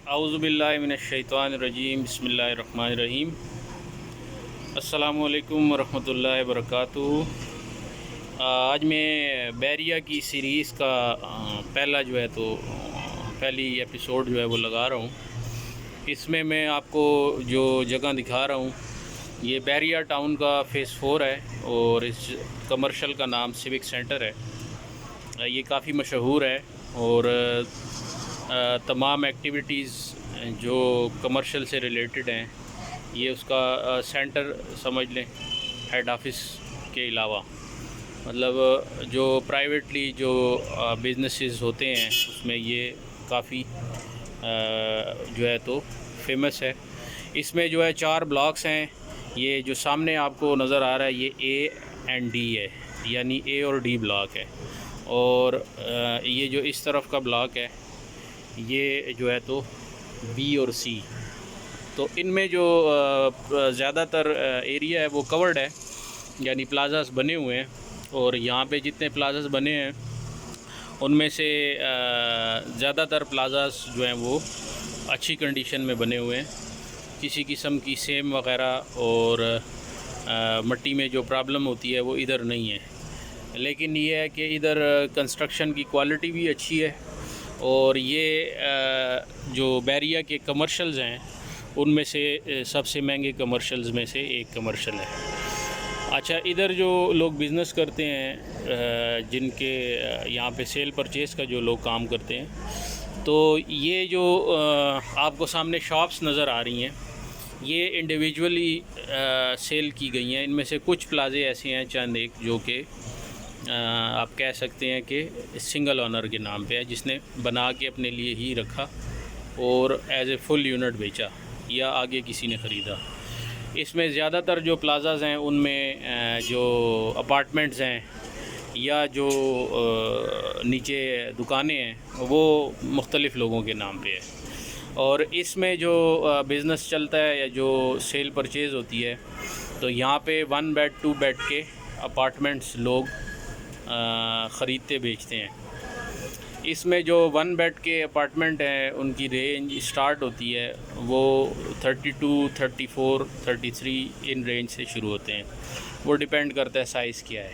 आऊज़ुबिल्लाहि मिनश्शैतानिर्रजीम बिस्मिल्लाहिर्रहमानिर्रहीम। अस्सलामुअलैकुम वरहमतुल्लाहि वबरकातुहू। आज मैं बैरिया की सीरीज़ का पहला जो है तो पहली एपिसोड जो है वो लगा रहा हूँ। इसमें मैं आपको जो जगह दिखा रहा हूँ ये बैरिया टाउन का फ़ेज़ 4 है और इस कमर्शियल का नाम सिविक सेंटर है। ये काफ़ी मशहूर है और तमाम एक्टिविटीज़ जो कमर्शियल से रिलेटेड हैं ये उसका सेंटर समझ लें, हेड ऑफिस के अलावा। मतलब जो प्राइवेटली जो बिज़नेसेस होते हैं उसमें ये काफ़ी जो है तो फेमस है। इसमें जो है 4 ब्लॉक्स हैं। ये जो सामने आपको नज़र आ रहा है ये A एंड D है, यानी A और D ब्लॉक है। और ये जो इस तरफ का ब्लॉक है ये जो है तो B और C। तो इनमें जो ज़्यादातर एरिया है वो कवर्ड है, यानी प्लाज़ास बने हुए हैं। और यहाँ पे जितने प्लाज़ास बने हैं उनमें से ज़्यादातर प्लाज़ास जो हैं वो अच्छी कंडीशन में बने हुए हैं। किसी किस्म की सेम वग़ैरह और मिट्टी में जो प्रॉब्लम होती है वो इधर नहीं है। लेकिन ये है कि इधर कंस्ट्रक्शन की क्वालिटी भी अच्छी है और ये जो बैरिया के कमर्शियल्स हैं उनमें से सबसे महंगे कमर्शियल्स में से एक कमर्शियल है। अच्छा, इधर जो लोग बिज़नेस करते हैं जिनके यहाँ पे सेल परचेज़ का जो लोग काम करते हैं, तो ये जो आपको सामने शॉप्स नज़र आ रही हैं ये इंडिविजुअली सेल की गई हैं। इनमें से कुछ प्लाजे ऐसे हैं चंद एक जो कि आप कह सकते हैं कि सिंगल ओनर के नाम पे है, जिसने बना के अपने लिए ही रखा और एज ए फुल यूनिट बेचा या आगे किसी ने ख़रीदा। इसमें ज़्यादातर जो प्लाज़ाज़ हैं उनमें जो अपार्टमेंट्स हैं या जो नीचे दुकानें हैं वो मुख्तलिफ़ लोगों के नाम पे है। और इसमें जो बिज़नेस चलता है या जो सेल परचेज़ होती है तो यहाँ पे 1 बेड 2 बेड के अपार्टमेंट्स लोग ख़रीदते बेचते हैं। इसमें जो 1 बेड के अपार्टमेंट हैं उनकी रेंज स्टार्ट होती है वो 32, 34, 33 इन रेंज से शुरू होते हैं। वो डिपेंड करता है साइज़ क्या है।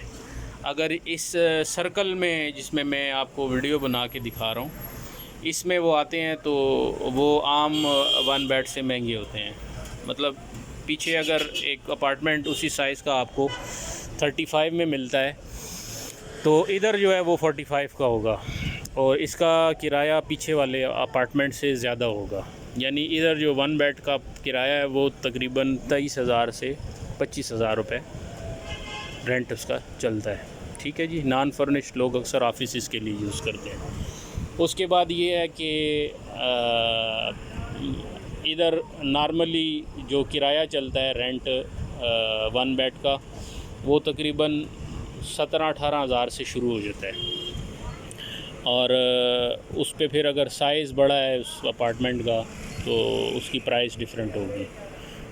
अगर इस सर्कल में जिसमें मैं आपको वीडियो बना के दिखा रहा हूँ इसमें वो आते हैं तो वो आम 1 बेड से महंगे होते हैं। मतलब पीछे अगर एक अपार्टमेंट उसी साइज़ का आपको 35 में मिलता है तो इधर जो है वो 45 का होगा और इसका किराया पीछे वाले अपार्टमेंट से ज़्यादा होगा। यानी इधर जो 1 बेड का किराया है वो तकरीबन 23,000 से 25,000 रुपये रेंट उसका चलता है। ठीक है जी। नॉन फर्निश्ड लोग अक्सर ऑफिस के लिए यूज़ करते हैं। उसके बाद ये है कि इधर नॉर्मली जो किराया चलता है रेंट 1 बेड का वो तकरीबन 17-18 हज़ार से शुरू हो जाता है। और उस पे फिर अगर साइज़ बड़ा है उस अपार्टमेंट का तो उसकी प्राइस डिफरेंट होगी,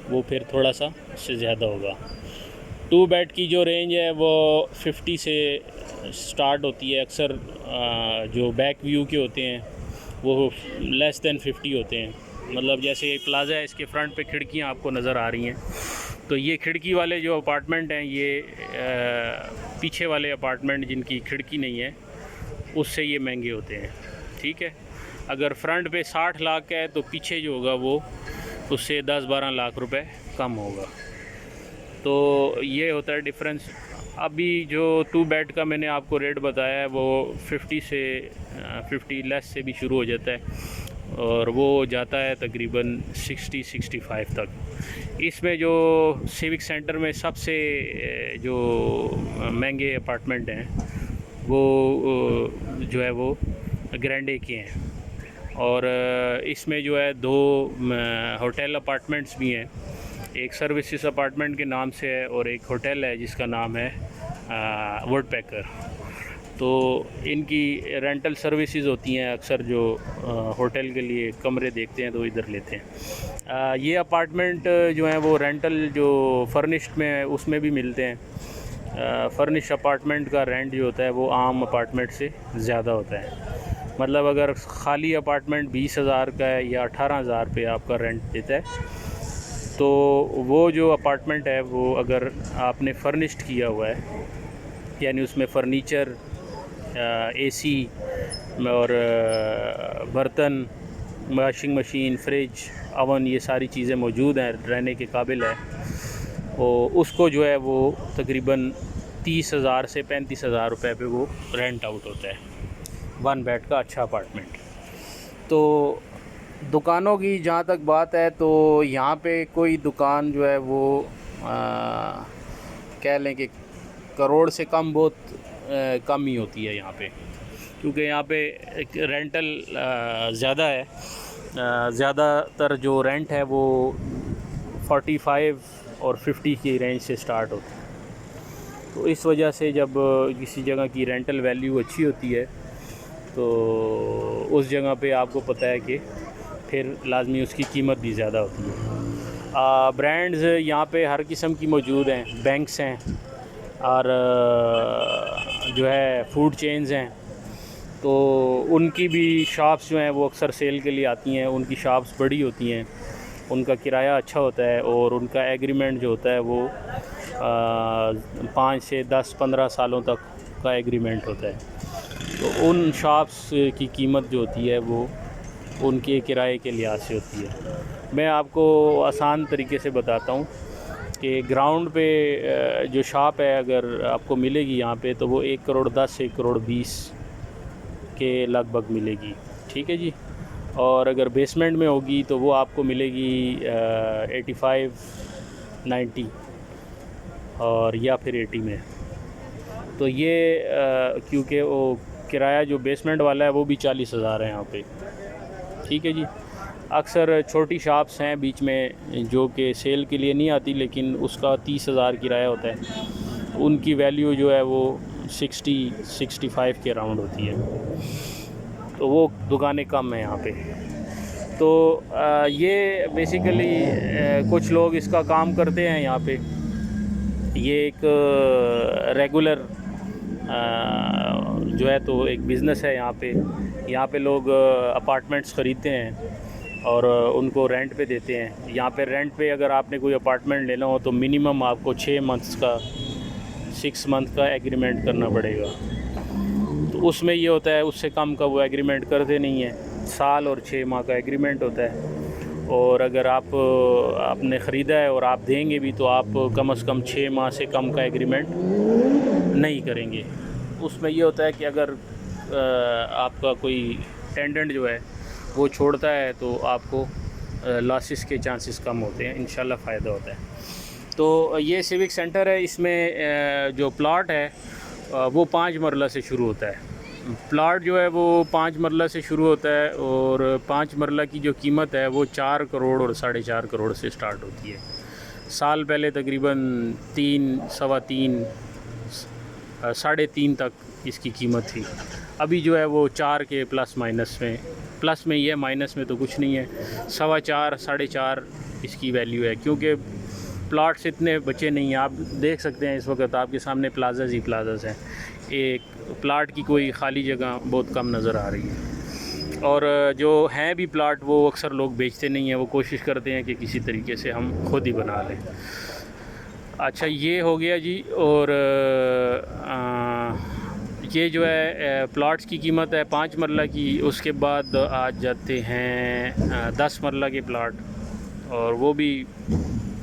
वो फिर थोड़ा सा उससे ज़्यादा होगा। 2 बेड की जो रेंज है वो 50 से स्टार्ट होती है। अक्सर जो बैक व्यू के होते हैं वो लेस दैन 50 होते हैं। मतलब जैसे एक प्लाज़ा है, इसके फ्रंट पे खिड़कियाँ आपको नज़र आ रही हैं, तो ये खिड़की वाले जो अपार्टमेंट हैं ये पीछे वाले अपार्टमेंट जिनकी खिड़की नहीं है उससे ये महंगे होते हैं। ठीक है। अगर फ्रंट पे 60 लाख का है तो पीछे जो होगा वो उससे 10-12 लाख रुपए कम होगा। तो ये होता है डिफरेंस। अभी जो 2 बेड का मैंने आपको रेट बताया है वो 50 लेस से भी शुरू हो जाता है और वो जाता है तकरीबन 60-65 तक। इसमें जो सिविक सेंटर में सबसे जो महंगे अपार्टमेंट हैं वो जो है वो ग्रैंडे के हैं और इसमें जो है 2 होटल अपार्टमेंट्स भी हैं। एक सर्विसेज अपार्टमेंट के नाम से है और एक होटल है जिसका नाम है वुडपेकर। तो इनकी रेंटल सर्विसेज होती हैं। अक्सर जो होटल के लिए कमरे देखते हैं तो इधर लेते हैं। ये अपार्टमेंट जो हैं वो रेंटल जो फर्निश्ड में है उसमें भी मिलते हैं। फर्निश अपार्टमेंट का रेंट जो होता है वो आम अपार्टमेंट से ज़्यादा होता है। मतलब अगर ख़ाली अपार्टमेंट 20,000 का है या 18,000 पे आपका रेंट देता है, तो वो जो अपार्टमेंट है वो अगर आपने फर्निश्ड किया हुआ है, यानी उसमें फ़र्नीचर, एसी और बर्तन, वॉशिंग मशीन, फ्रिज, अवन, ये सारी चीज़ें मौजूद हैं, रहने के काबिल है, और उसको जो है वो तकरीबन 30,000 से 35,000 रुपये पे वो रेंट आउट होता है, 1 बेड का अच्छा अपार्टमेंट। तो दुकानों की जहाँ तक बात है, तो यहाँ पे कोई दुकान जो है वो कह लें कि करोड़ से कम बहुत कम ही होती है यहाँ पे, क्योंकि यहाँ पे एक रेंटल ज़्यादा है। ज़्यादातर जो रेंट है वो 45 और 50 की रेंज से स्टार्ट होता है। तो इस वजह से जब किसी जगह की रेंटल वैल्यू अच्छी होती है तो उस जगह पे आपको पता है कि फिर लाजमी उसकी कीमत भी ज़्यादा होती है। ब्रांड्स यहाँ पे हर किस्म की मौजूद हैं, बैंक्स हैं और जो है फूड चेन्स हैं, तो उनकी भी शॉप्स जो हैं वो अक्सर सेल के लिए आती हैं। उनकी शॉप्स बड़ी होती हैं, उनका किराया अच्छा होता है और उनका एग्रीमेंट जो होता है वो 5 से 10-15 सालों तक का एग्रीमेंट होता है। तो उन शॉप्स की कीमत जो होती है वो उनके किराए के लिहाज से होती है। मैं आपको आसान तरीके से बताता हूँ कि ग्राउंड पे जो शॉप है अगर आपको मिलेगी यहाँ पे, तो वो 1 करोड़ 10 से 1 करोड़ 20 के लगभग मिलेगी, ठीक है जी। और अगर बेसमेंट में होगी तो वो आपको मिलेगी 85-90 और या फिर 80 में। तो ये क्योंकि वो किराया जो बेसमेंट वाला है वो भी 40,000 है यहाँ पे, ठीक है जी। अक्सर छोटी शॉप्स हैं बीच में जो कि सेल के लिए नहीं आती, लेकिन उसका 30,000 किराया होता है, उनकी वैल्यू जो है वो 60-65 के अराउंड होती है। तो वो दुकानें कम हैं यहाँ पे। तो ये बेसिकली कुछ लोग इसका काम करते हैं यहाँ पे। ये एक रेगुलर जो है तो एक बिज़नेस है यहाँ पे। यहाँ पे लोग अपार्टमेंट्स ख़रीदते हैं और उनको रेंट पे देते हैं। यहाँ पे रेंट पे अगर आपने कोई अपार्टमेंट लेना हो तो मिनिमम आपको 6 मंथ का एग्रीमेंट करना पड़ेगा। तो उसमें ये होता है उससे कम का वो एग्रीमेंट करते नहीं है। साल और 6 माह का एग्रीमेंट होता है। और अगर आपने ख़रीदा है और आप देंगे भी तो आप कम से कम 6 माह से कम का एग्रीमेंट नहीं करेंगे। उसमें ये होता है कि अगर आपका कोई टेंडेंट जो है वो छोड़ता है तो आपको लॉसेस के चांसेस कम होते हैं, इंशाल्लाह फ़ायदा होता है। तो ये सिविक सेंटर है, इसमें जो प्लॉट है वो 5 मरला से शुरू होता है। प्लॉट जो है वो 5 मरला से शुरू होता है और 5 मरला की जो कीमत है वो 4 करोड़ और 4.5 करोड़ से स्टार्ट होती है। साल पहले तकरीबन 3, सवा 3, 3.5 तक इसकी कीमत थी। अभी जो है वो 4 के प्लस में ही है, माइनस में तो कुछ नहीं है। 4.25, 4.5 इसकी वैल्यू है, क्योंकि प्लॉट्स इतने बचे नहीं हैं। आप देख सकते हैं इस वक्त आपके सामने प्लाजाज ही प्लाजाज हैं। एक प्लाट की कोई ख़ाली जगह बहुत कम नज़र आ रही है। और जो हैं भी प्लाट वो अक्सर लोग बेचते नहीं हैं, वो कोशिश करते हैं कि किसी तरीके से हम खुद ही बना लें। अच्छा, ये हो गया जी। और ये जो है प्लॉट्स की कीमत है 5 मरला की। उसके बाद आ जाते हैं 10 मरला के प्लाट, और वो भी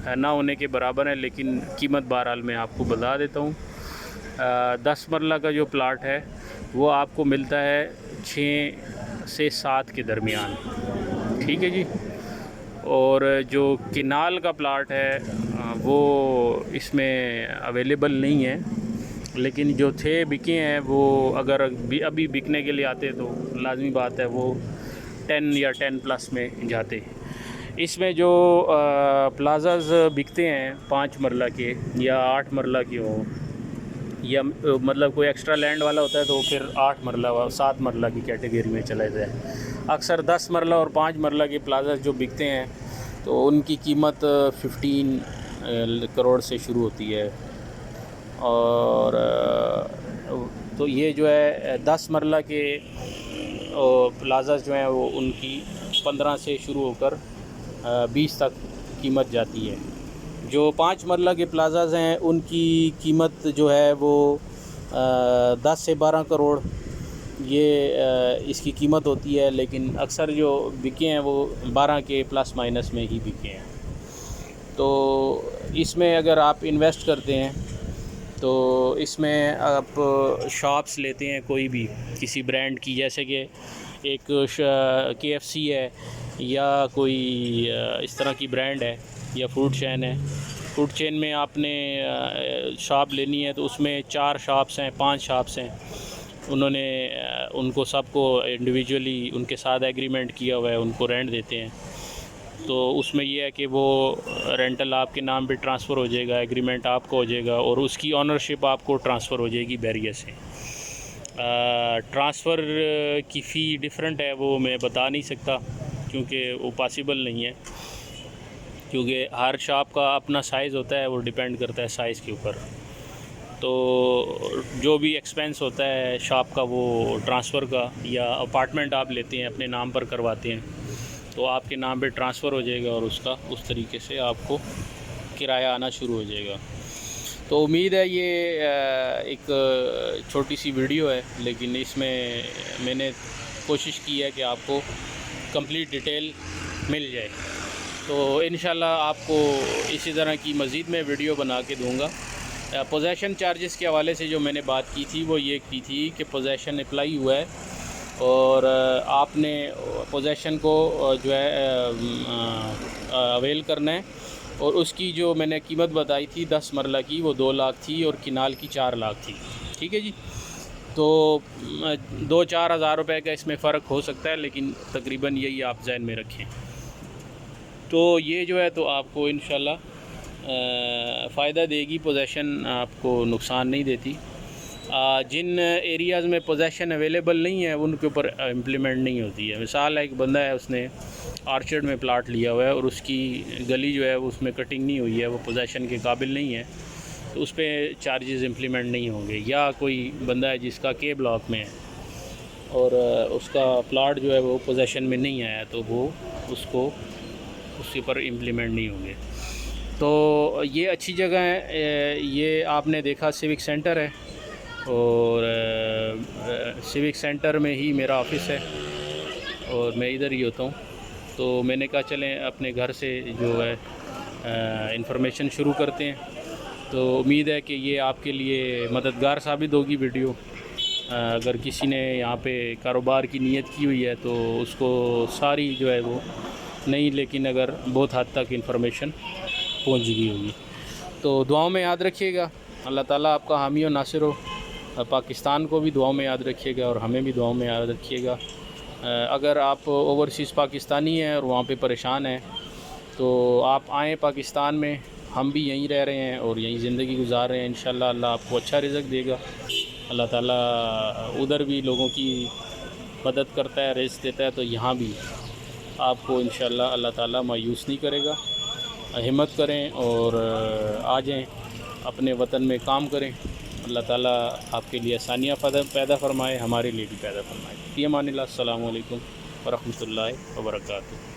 ना होने के बराबर है, लेकिन कीमत बहरहाल मैं आपको बता देता हूँ। 10 मरला का जो प्लाट है वो आपको मिलता है 6 से 7 के दरमियान, ठीक है जी। और जो किनाल का प्लाट है वो इसमें अवेलेबल नहीं है, लेकिन जो थे बिके हैं वो अगर अभी बिकने के लिए आते तो लाजमी बात है वो 10 या 10 प्लस में जाते। इसमें जो प्लाजाज बिकते हैं 5 मरला के या 8 मरला के हों, या मतलब कोई एक्स्ट्रा लैंड वाला होता है तो फिर 8 मरला व 7 मरला की कैटेगरी में चला जाए। अक्सर 10 मरला और 5 मरला के प्लाजा जो बिकते हैं तो उनकी कीमत 15 करोड़ से शुरू होती है। और तो ये जो है 10 मरला के और प्लाजा जो हैं वो उनकी 15 से शुरू होकर 20 तक कीमत जाती है। जो 5 मरला के प्लाजाज हैं उनकी कीमत जो है वो 10 से 12 करोड़ ये इसकी कीमत होती है, लेकिन अक्सर जो बिके हैं वो 12 के प्लस माइनस में ही बिके हैं। तो इसमें अगर आप इन्वेस्ट करते हैं तो इसमें आप शॉप्स लेते हैं कोई भी किसी ब्रांड की, जैसे कि एक KFC है या कोई इस तरह की ब्रांड है या फ्रूट चेन है। फ्रूट चेन में आपने शॉप लेनी है तो उसमें 4 शॉप्स हैं 5 शॉप्स हैं, उन्होंने उनको सबको इंडिविजुअली उनके साथ एग्रीमेंट किया हुआ है, उनको रेंट देते हैं। तो उसमें यह है कि वो रेंटल आपके नाम पे ट्रांसफ़र हो जाएगा, एग्रीमेंट आपको हो जाएगा और उसकी ऑनरशिप आपको ट्रांसफ़र हो जाएगी बैरिया से। ट्रांसफ़र की फ़ी डिफरेंट है, वो मैं बता नहीं सकता क्योंकि वो पॉसिबल नहीं है, क्योंकि हर शॉप का अपना साइज़ होता है, वो डिपेंड करता है साइज़ के ऊपर। तो जो भी एक्सपेंस होता है शॉप का वो ट्रांसफ़र का, या अपार्टमेंट आप लेते हैं अपने नाम पर करवाते हैं तो आपके नाम पे ट्रांसफ़र हो जाएगा और उसका उस तरीके से आपको किराया आना शुरू हो जाएगा। तो उम्मीद है ये एक छोटी सी वीडियो है, लेकिन इसमें मैंने कोशिश की है कि आपको कंप्लीट डिटेल मिल जाए। तो इंशाल्लाह आपको इसी तरह की मज़ीद में वीडियो बना के दूँगा। पोजेसन चार्जेस के हवाले से जो मैंने बात की थी वो ये की थी कि पोजेसन अप्लाई हुआ है और आपने पोजेसन को जो है अवेल करना है, और उसकी जो मैंने कीमत बताई थी 10 मरला की वो 2 लाख थी और किनाल की 4 लाख थी। ठीक है जी। तो 2-4 हज़ार रुपये का इसमें फ़र्क हो सकता है, लेकिन तकरीबन यही आप ज़हन में रखें। तो ये जो है तो आपको इंशाल्लाह फ़ायदा देगी, पोजेसन आपको नुकसान नहीं देती। जिन एरियाज़ में पोजेसन अवेलेबल नहीं है उनके ऊपर इम्प्लीमेंट नहीं होती है। मिसाल है, एक बंदा है उसने आर्चर्ड में प्लाट लिया हुआ है और उसकी गली जो है उसमें कटिंग नहीं हुई है, वो पोजेसन के काबिल नहीं है, तो उस पर चार्जेस इम्प्लीमेंट नहीं होंगे। या कोई बंदा है जिसका के ब्लॉक में है और उसका प्लाट जो है वो पोजेसन में नहीं आया, तो वो उसको उसके ऊपर इम्प्लीमेंट नहीं होंगे। तो ये अच्छी जगह है। ये आपने देखा सिविक सेंटर है और सिविक सेंटर में ही मेरा ऑफ़िस है और मैं इधर ही होता हूँ। तो मैंने कहा चलें अपने घर से जो है इंफॉर्मेशन शुरू करते हैं। तो उम्मीद है कि ये आपके लिए मददगार साबित होगी वीडियो। अगर किसी ने यहाँ पे कारोबार की नीयत की हुई है तो उसको सारी जो है वो नहीं, लेकिन अगर बहुत हद तक इंफॉर्मेशन पहुँच गई होगी। तो दुआओं में याद रखिएगा। अल्लाह ताला आपका हामी और नासिर हो। पाकिस्तान को भी दुआओं में याद रखिएगा और हमें भी दुआओं में याद रखिएगा। अगर आप ओवरसीज़ पाकिस्तानी हैं और वहाँ पे परेशान हैं तो आप आएँ पाकिस्तान में, हम भी यहीं रह रहे हैं और यहीं ज़िंदगी गुजार रहे हैं। इंशाल्लाह अल्लाह आपको अच्छा रिज़्क़ देगा। अल्लाह ताला उधर भी लोगों की मदद करता है, रिज़्क़ देता है, तो यहाँ भी आपको इंशाल्लाह अल्लाह ताला मायूस नहीं करेगा। हिम्मत करें और आ जाएँ, अपने वतन में काम करें। अल्लाह ताला आपके लिए आसानियाँ पैदा फ़रमाए, हमारे लिए भी पैदा फ़रमाए। फ़ी अमानिल्लाह। अस्सलामु अलैकुम व रहमतुल्लाहि व बरकातुहू।